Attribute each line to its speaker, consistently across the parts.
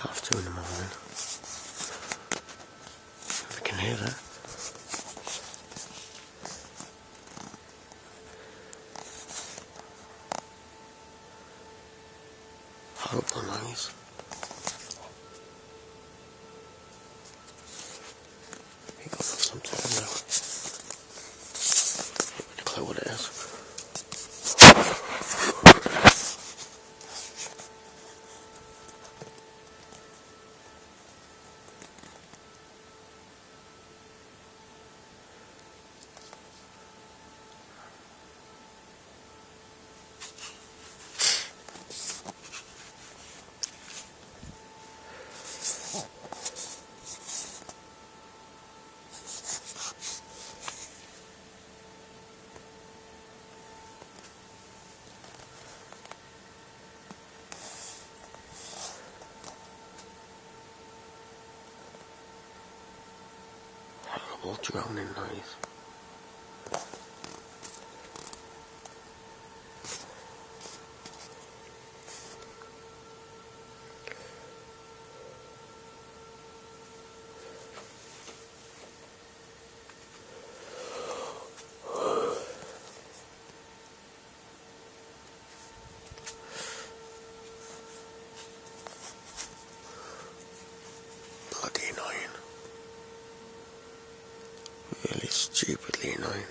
Speaker 1: 2:30 in the morning. I can hear that. Horrible noise. He got something in there. Not a clue what it is. Horrible droning noise. Bloody annoying. Really stupidly annoying.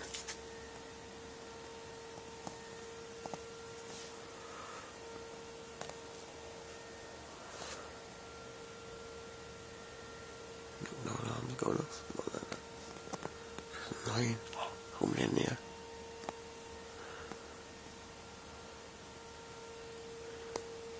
Speaker 1: No alarms going off. Just annoying.